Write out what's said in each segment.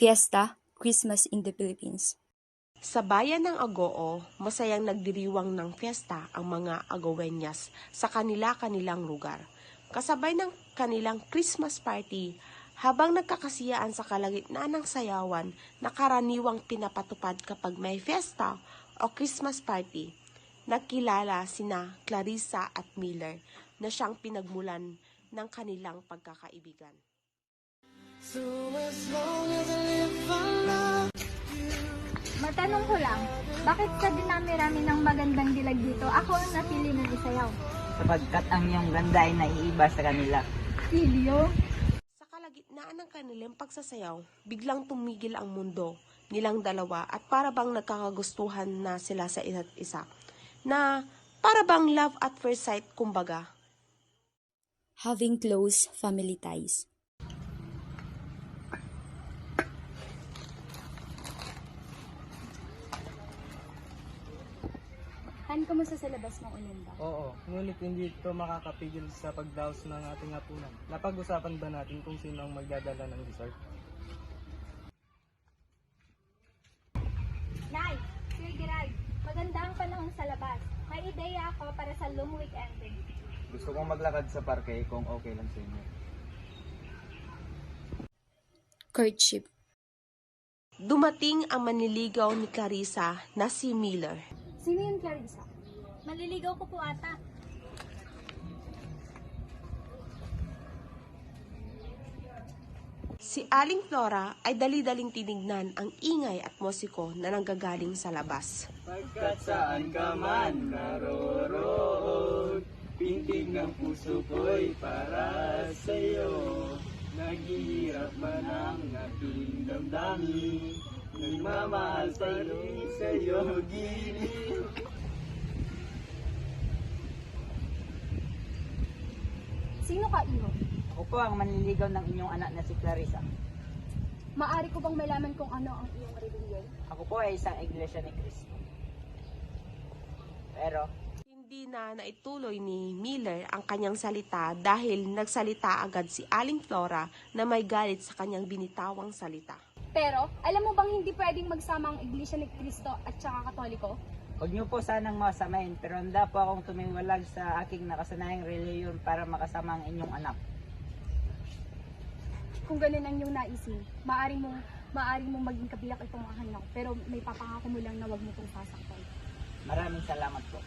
Fiesta, Christmas in the Philippines. Sa bayan ng Agoo, masayang nagdiriwang ng fiesta ang mga Agowenyas sa kanilang lugar. Kasabay ng kanilang Christmas party, habang nagkakasiyaan sa kalagitnaan ng sayawan na karaniwang pinapatupad kapag may fiesta o Christmas party, nagkilala sina Clarissa at Miller na siyang pinagmulan ng kanilang pagkakaibigan. So as long as I live, I love. Matanong ko lang, bakit sa dinami-rami ng magandang dilag dito, ako ang napili ng isayaw? Sapagkat ang iyong ganda ay naiiba sa kanila. Silyo? Sa kalagitnaan ng kanilang pagsasayaw, biglang tumigil ang mundo nilang dalawa at para bang nagkakagustuhan na sila sa isa't isa. Na para bang love at first sight kumbaga. Having close family ties. Han, kumusta sa labas mo unanda? Oo, ngunit hindi ito makakapigil sa pagdaos ng ating hapunan. Napag-usapan ba natin kung sino ang magdadala ng dessert? Nay, Sir Gerald, maganda ang panahon sa labas. May ideya ako para sa long weekend. Gusto kong maglakad sa parke kung okay lang sa inyo. Courtship. Dumating ang manliligaw ni Clarissa na si Miller. Sino yung Clarissa? Maliligaw ko po ata. Si Aling Flora ay dali-daling tinignan ang ingay at musiko na nanggagaling sa labas. Pagkat saan ka man naroroon, pintig ng puso ko'y para sa'yo. Naghihirap man ang aking damdamin, nagmamahal pa rin sa'yo, giliw. Sino ka, Iho? Ako po ang manliligaw ng inyong anak na si Clarissa. Maari ko bang malaman kung ano ang iyong reliyon? Ako po ay isang iglesia ni Cristo. Pero, Hindi na naituloy ni Miller ang kanyang salita dahil nagsalita agad si Aling Flora na may galit sa kanyang binitawang salita. Pero, alam mo bang hindi pwedeng magsama ang Iglesia ni Cristo at saka Katoliko? huwag niyo po sanang masamain, pero handa po akong tumiwalag sa aking nakasanayang reliyon para makasama ang inyong anak. Kung ganun ang iyong naisin, maaari mong maging kabiyak itong anak, pero may papangako mo lang na huwag mo itong sasaktan. Maraming salamat po.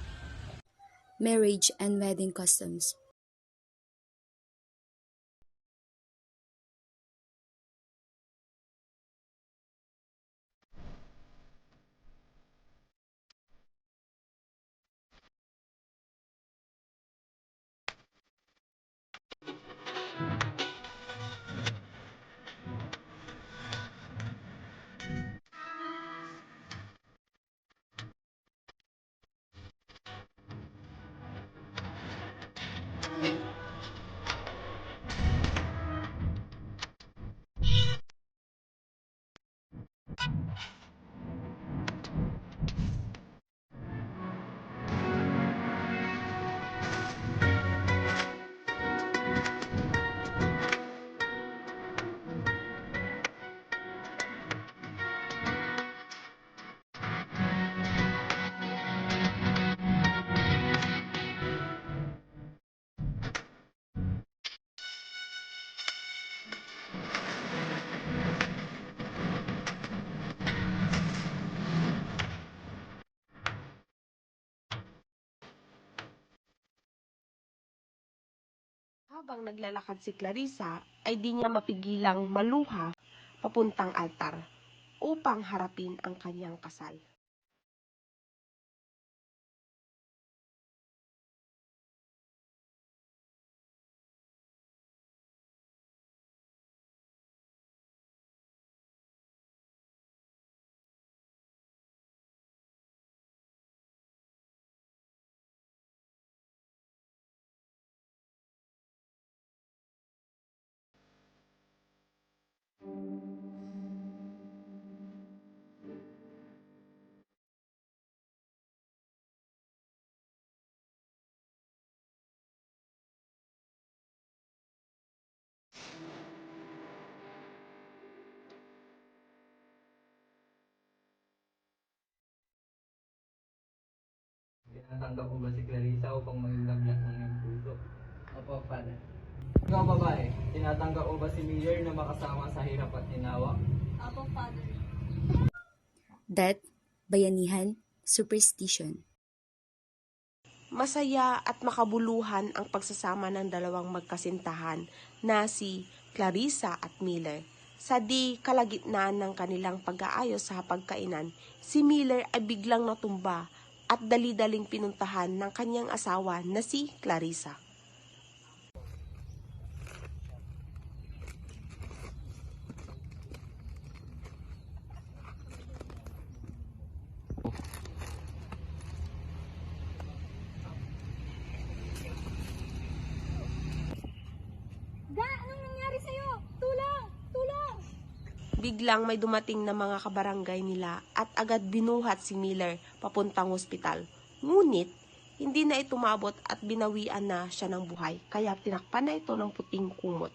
Marriage and wedding customs. Habang naglalakad si Clarissa, ay di niya mapigilang maluha papuntang altar upang harapin ang kanyang kasal. Natanggap mo ba si Clarissa upang maging lamyak ng iyong puso? Opo, Father. Ikaw babae, tinatanggap mo ba si Miller na makasama sa hirap at ginawa? Apo, Father. Death, bayanihan, superstition. Masaya at makabuluhan ang pagsasama ng dalawang magkasintahan na si Clarissa at Miller. Sa di kalagitnaan ng kanilang pag-aayos sa pagkainan, si Miller ay biglang natumba at dali-daling pinuntahan ng kanyang asawa na si Clarissa. Ga, anong nangyari sa'yo? Tulong! Tulong! Biglang may dumating na mga kabarangay nila at agad binuhat si Miller papuntang ospital. Ngunit, hindi na ito umabot at binawian na siya ng buhay, kaya tinakpan na ito ng puting kumot.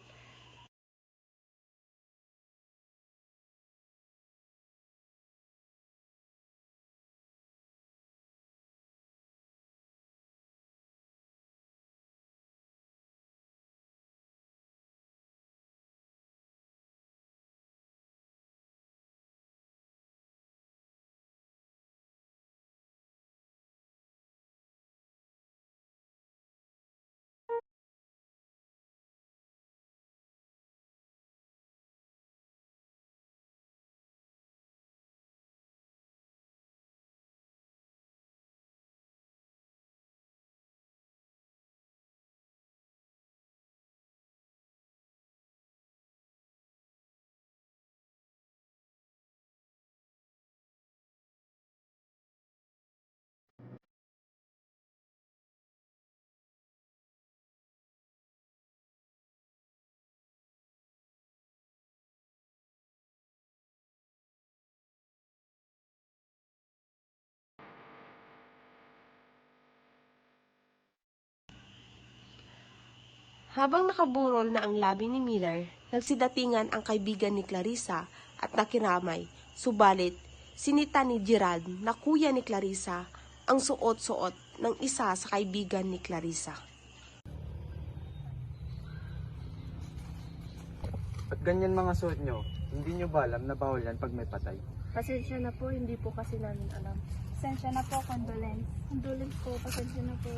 Habang nakaburol na ang labi ni Miller, nagsidatingan ang kaibigan ni Clarissa at nakiramay. Subalit, sinita ni Gerald na kuya ni Clarissa ang suot-suot ng isa sa kaibigan ni Clarissa. At ganyan mga suot nyo, hindi nyo ba alam na bawal yan pag may patay? Pasensya na po, hindi po kasi namin alam. Pasensya na po, condolence. Condolence po, pasensya na po.